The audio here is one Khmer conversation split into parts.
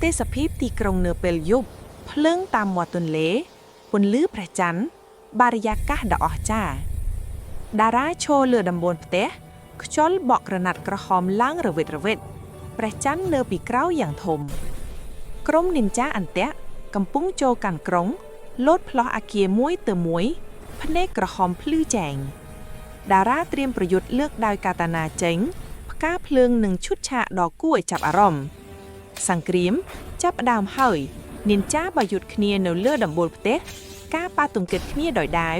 ទេសភាពទីក្រុងនៅពេលយប់ភ្លើងតាមមាត់ទន្លេពន្លឺព្រះច័ន្ទបរិយាកាសដ៏អស្ចារ្យតារាឈរលើដំបូលផ្ទះខ្យល់បក់ក្រណាត់ក្រហមឡើងរវិតរវិតព្រះច័ន្ទលើពីក្រោយយ៉ាងធំក្រុមនិនចាអន្ទាក់កំពុងចូលកាន់ក្រុងលោតផ្លោះអាគារមួយទៅមួយភ្នែកក្រហមភ្លឺចែងតារាត្រៀមប្រយុទ្ធលើកដោយកាតាណាចេញផ្កាភ្លើងនិងឈុតឆាកដ៏គួរឲ្យចាប់អារម្មណ៍សង្គ្រាមចាប់ផ្ដើមហើយនិនចាបើយុទ្ធគ្នានៅលើដំបូលផ្ទះការប៉ះទង្គិចគ្នាដោយដាវ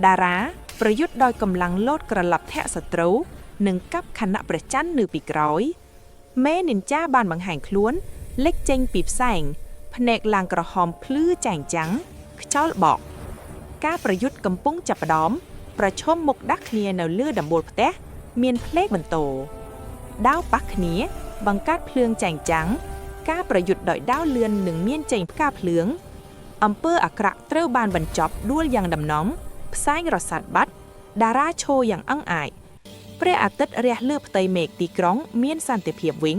តារាប្រយុទ្ធដោយកម្លាំងលោតក្រឡប់ធាក់សត្រូវនិងកាប់ខណៈព្រះច័ន្ទនៅពីក្រោយមេនិនចាបានបង្ហាញខ្លួនលេចចេញពីផ្សែងភ្នែកឡើងក្រហមភ្លឺចែងចាំងខ្យល់បក់ការប្រយុទ្ធកំពុងចាប់ផ្ដើមប្រឈមមុខដាក់គ្នានៅលើដំបូលផ្ទះមានភ្លេកបន្ទោដាវប៉ះគ្នាបង្កើតភ្លើងចែងចាំងការប្រយុទ្ធដោយដាវលឿននឹងមានចេញផ្កាភ្លើងអំពើអាក្រក់ត្រូវបានបញ្ចប់ដួលយ៉ាងដំណំផ្សែងរសាត់បាត់តារាឈរយ៉ាងអង្អាចព្រះអាទិត្យរះលើផ្ទៃមេឃទីក្រុងមានសន្តិភាពវិញ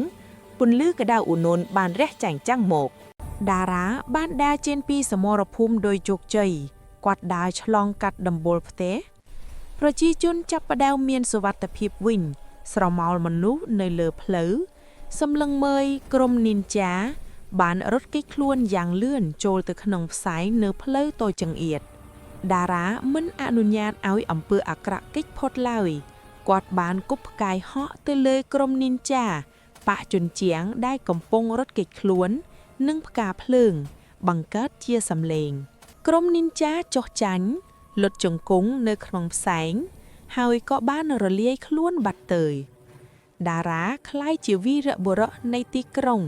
ពន្លឺក្តៅឧណូនបានរះចែងចាំងមកតារាបានដើរចេញពីសមរភូមិដោយជោគជ័យគាត់ដើរឆ្លងកាត់ដំបូលផ្ទះប្រជាជនចាប់ផ្ដើមមានសុវត្ថិភាពវិញស្រមោលមនុស្សនៅលើផ្លូវសម្លឹងមើលក្រុមនីនចាបានរត់គេចខ្លួនយ៉ាងលឿនចូលទៅក្នុងផ្សែងនៅផ្លូវតូចចង្អៀតតារាមិនអនុញ្ញាតឲ្យអំពើអាក្រក់គេចផុតឡើយគាត់បានគប់ផ្កាយហក់ទៅលើក្រុមនីនចាប៉ះជញ្ជាំងដែលកំពុងរត់គេចខ្លួននិងផ្កាភ្លើងបង្កើតជាសំឡេងក្រុមនីនចាចុះចាញ់លុតជង្គង់នៅក្នុងផ្សែងហើយក៏បានរលាយខ្លួនបាត់ទៅតារាក្លាយជាវីរបុរសនៃទីក្រុង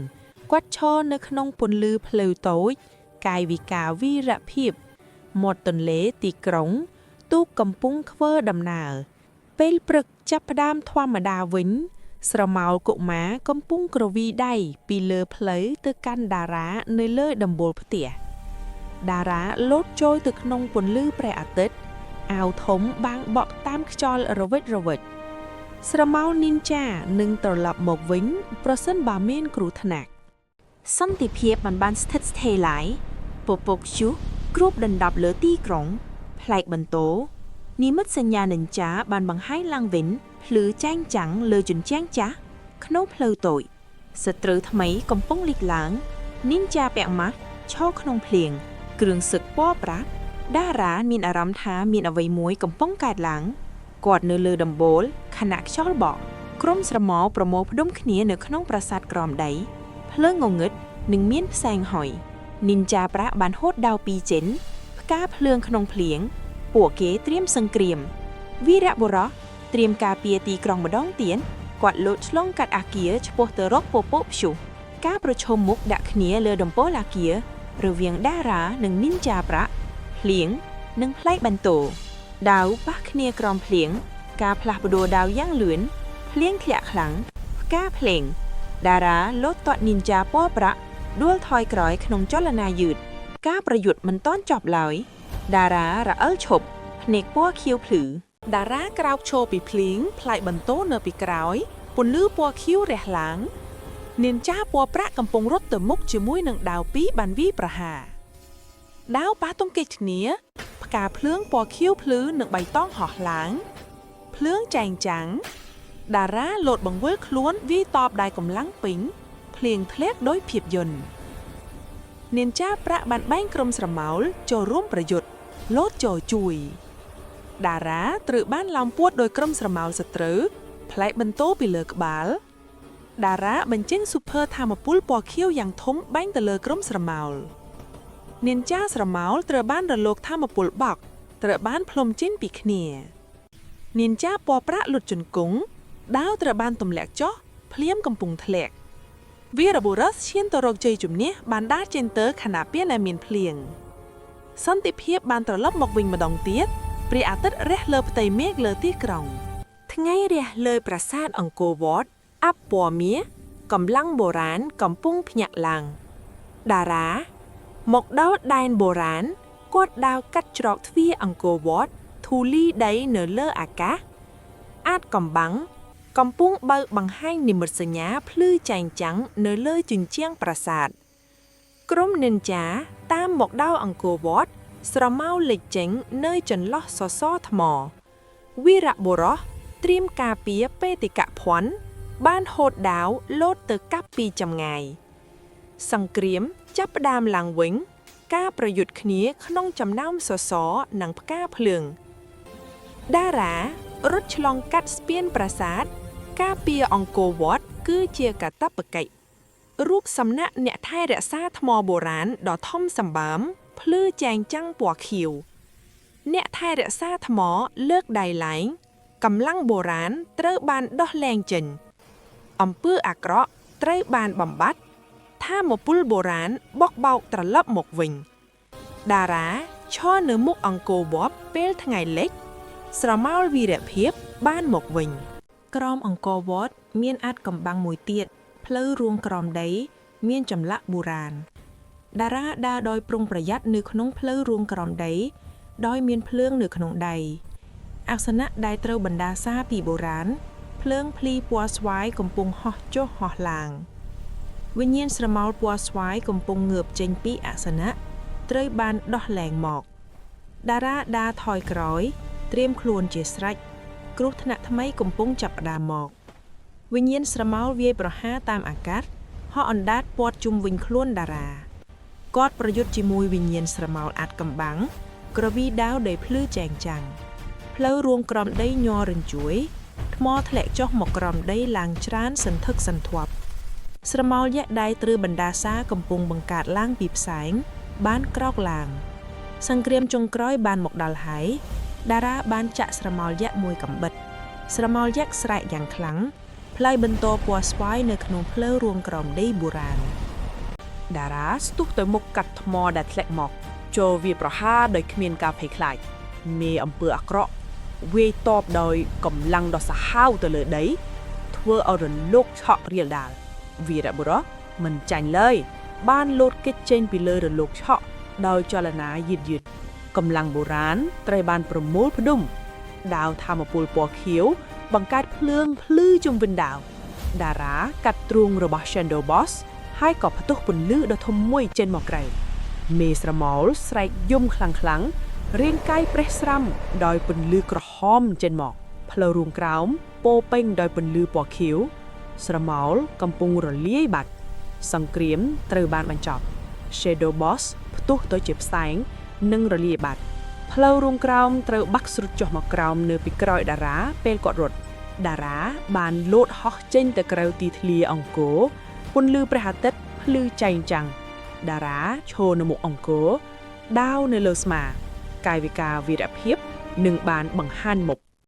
គាត់ឈរនៅក្នុងពន្លឺផ្លូវតូចកាយវិការវីរភាពមាត់ទន្លេទីក្រុងទូកកំពុងធ្វើដំណើរពេលព្រឹកចាប់ផ្ដើមធម្មតាវិញស្រមោលកុមារកំពុងក្រវីដៃពីលើផ្លូវទៅកាន់តារានៅលើដំបូលផ្ទះតារាលោតចូលទៅក្នុងពន្លឺព្រះអាទិត្យអាវធំបាំងបក់តាមខ្យល់រវិតរវិតស្រមោលនីនចានឹងត្រឡប់មកវិញប្រសិនបើមានគ្រោះថ្នាក់សន្តិភាពបានស្ថិតស្ថេរឡើយពពកឈូសគ្របដណ្ដប់លើទីក្រុងផ្លែកបន្ទោនិមិត្តសញ្ញានិនចាបានបង្ហាញឡើងវិញភ្លឺចែងចាំងលើជញ្ជាំងចាស់ក្នុងផ្លូវតូចសត្រូវថ្មីកំពុងលេចឡើងនីនចាពាក់ម៉ាស់ឈរក្នុងភ្លៀងគ្រឿងសឹកពណ៌ប្រាក់តារាមានអារម្មណ៍ថាមានអ្វីមួយកំពុងកើតឡើងគាត់នៅលើដំបូលខណៈខ្យល់បក់ក្រុមស្រមោលប្រមូលផ្ដុំគ្នានៅក្នុងប្រាសាទក្រោមដីភ្លើងងងឹតនិងមានផ្សែងហុយនីនចាប្រាក់បានហូតដាវពីចិនផ្កាភ្លើងក្នុងភ្លៀងពួកគេត្រៀមសង្គ្រាមវីរបុរសត្រៀមការពារទីក្រុងម្ដងទៀតគាត់លោតឆ្លងកាត់អាគារឆ្ពោះទៅរកពពកព្យុះការប្រឈមមុខដាក់គ្នាលើដំបូលអាគាររវាងតារានិងនីនចាប្រាក់ភ្លៀងនិងផ្លែកបន្ទោដាវប៉ះគ្នាក្រោមភ្លៀងការផ្លាស់ប្ដូរដាវយ៉ាងលឿនភ្លៀងធ្លាក់ខ្លាំងផ្កាភ្លេងតារាលោតទាត់នីនចាពណ៌ប្រាក់ដួលថយក្រោយក្នុងចលនាយឺតការប្រយុទ្ធមិនទាន់ចប់ឡើយតារារអិលឈប់ភ្នែកពណ៌ខៀវភ្លឺតារាក្រោកឈរពីភ្លៀងផ្លែកបន្ទោនៅពីក្រោយពន្លឺពណ៌ខៀវរះឡើងនាងចាស់ពណ៌ប្រាក់កំពុងរត់ទៅមុខជាមួយនឹងដាវពីរបានវាយប្រហារដាវប៉ះទង្គិចគ្នាផ្កាភ្លើងពណ៌ខៀវភ្លឺនិងបៃតងហោះឡើងភ្លើងចែងចាំងតារាលោតបង្វិលខ្លួនវាយតបដោយកម្លាំងពេញភ្លៀងធ្លាក់ដោយភាពយន្តនាងចាស់ប្រាក់បានបែងក្រុមស្រមោលចូលរួមប្រយុទ្ធលោតចូលជួយតារាត្រូវបានឡោមពួតដោយក្រុមស្រមោលសត្រូវផ្លែកបន្ទោពីលើក្បាលតារាបញ្ចេញស៊ូភើថាមពលពណ៌ខៀវយ៉ាងធំបែងទៅលើក្រុមស្រមោលនាងចាស់ស្រមោលត្រូវបានរលកថាមពលបក់ត្រូវបានផ្លុំចេញពីគ្នានាងចាស់ពណ៌ប្រាក់លុតជង្គង់ដាវត្រូវបានទម្លាក់ចុះភ្លៀងកំពុងធ្លាក់វីរបុរសឈានទៅរកជ័យជំនះបានដើរចេញទៅខណៈពេលដែលមានភ្លៀងសន្តិភាពបានត្រឡប់មកវិញម្ដងទៀតព្រះអាទិត្យរះលើផ្ទៃមេឃលើទីក្រុងថ្ងៃរះលើប្រាសាទអង្គរវត្តអពពណ៌មាសកម្លាំងបុរាណកំពុងភ្ញាក់ឡើងតារាមកដល់ដែនបុរាណគាត់ដាវកាត់ច្រកទ្វារអង្គរវត្តធូលីដីនៅលើអាកាសអាចកំបាំង កំពុងបើកបង្ហាញនិមិត្តសញ្ញាភ្លឺចែងចាំងនៅលើជញ្ជាំងប្រាសាទក្រុមនិនចាតាមមកដល់អង្គរវត្តស្រមោលលេចចេញនៅចន្លោះសសរថ្មវីរបុរសត្រៀមការពារបេតិកភណ្ឌបានហូតដាវលោតទៅកាប់ពីចម្ងាយសង្គ្រាមចាប់ផ្ដើមឡើងវិញការប្រយុទ្ធគ្នាក្នុងចំណោមសសរនិងផ្កាភ្លើងតារារត់ឆ្លងកាត់ស្ពានប្រាសាទការពារអង្គរវត្តគឺជាកាតព្វកិច្ចរូបសំណាកអ្នកថែរក្សាថ្មបុរាណដ៏ធំសម្បើមភ្លឺចែងចាំងពណ៌ខៀវអ្នកថែរក្សាថ្មលើកដៃឡើងកម្លាំងបុរាណត្រូវបានដោះលែងចេញអំពើអាក្រក់ត្រូវបានបំបត្តិថាមពលបុរាណបោកបោកត្រឡប់មកវិញតារាឈរនៅមុខអង្គរវត្តពេលថ្ងៃលិចស្រមោលវីរភាពបានមកវិញក្រោមអង្គរវត្តមានអាថ៌កំបាំងមួយទៀតផ្លូវរួងក្រោមដីមានចម្លាក់បុរាណតារាដើរដោយប្រុងប្រយ័ត្ននៅក្នុងផ្លូវរួងក្រោមដីដោយមានភ្លើងនៅក្នុងដៃអាសនៈដែលត្រូវបណ្ដាសាពីបុរាណភ្លើងភ្លីពណ៌ស្វាយកំពុងហោះចុះហោះឡើងវិញ្ញាណស្រមោលពណ៌ស្វាយកំពុងងើបចេញពីអាសនៈត្រូវបានដោះលែងមកតារាដើរថយក្រោយត្រៀមខ្លួនជាស្រេចគ្រោះថ្នាក់ថ្មីកំពុងចាប់ផ្ដើមមកវិញ្ញាណស្រមោលវាយប្រហារតាមអាកាសហោះអណ្ដាតព័ទ្ធជុំវិញខ្លួនតារាគាត់ប្រយុទ្ធជាមួយវិញ្ញាណស្រមោលអាថ៌កំបាំងក្រវីដាវដែលភ្លឺចែងចាំងផ្លូវរួងក្រោមដីញ័ររញ្ជួយថ្មធ្លាក់ចុះមកក្រោមដីឡើងច្រើនសន្ធឹកសន្ធាប់ស្រមោលយក្សដៃត្រូវបណ្ដាសាកំពុងបង្កើតឡើងពីផ្សែងបានក្រោកឡើងសង្គ្រាមចុងក្រោយបានមកដល់ហើយតារាបានចាក់ស្រមោលយក្សមួយកំបិតស្រមោលយក្សស្រែកយ៉ាងខ្លាំងផ្លាយបន្តពណ៌ស្វាយនៅក្នុងផ្លូវរួងក្រោមដីបុរាណតារាស្ទុះទៅមុខកាត់ថ្មដែលធ្លាក់មកចូលវាប្រហារដោយគ្មានការភ័យខ្លាចមេអំពើអាក្រក់វាយតបដោយកម្លាំងដ៏សាហាវទៅលើដីធ្វើឲ្យរលកឆក់រាលដាលវីរបុរសមិនចាញ់ឡើយបានលោតគេចចេញពីលើរលកឆក់ដោយចលនាយឺតកម្លាំងបុរាណត្រូវបានប្រមូលផ្ដុំដាវថាមពលពណ៌ខៀវបង្កើតភ្លើងភ្លឺជុំវិញដាវតារាកាត់ទ្រូងរបស់ Shadow Boss ហើយក៏ផ្ទុះពន្លឺដ៏ធំមួយចេញមកក្រៅមេស្រមោលស្រែកយំខ្លាំងរាងកាយប្រេះស្រាំដោយពន្លឺក្រហមចេញមកផ្លូវរួងក្រោមពោពេញដោយពន្លឺពណ៌ខៀវស្រមោលកំពុងរលាយបាត់សង្គ្រាមត្រូវបានបញ្ចប់ Shadow Boss ផ្ទុះទៅជាផ្សែងនិងរលាយបាត់ផ្លូវរួងក្រោមត្រូវបាក់ស្រុតចុះមកក្រោមនៅពីក្រោយតារាពេលគាត់រត់តារាបានលោតហោះចេញទៅក្រៅទីធ្លាអង្គរពន្លឺព្រះអាទិត្យភ្លឺចែងចាំងតារាឈរនៅមុខអង្គរដាវនៅលើស្មាកាយវិការវីរភាពនឹងបានបង្ហាញមុខ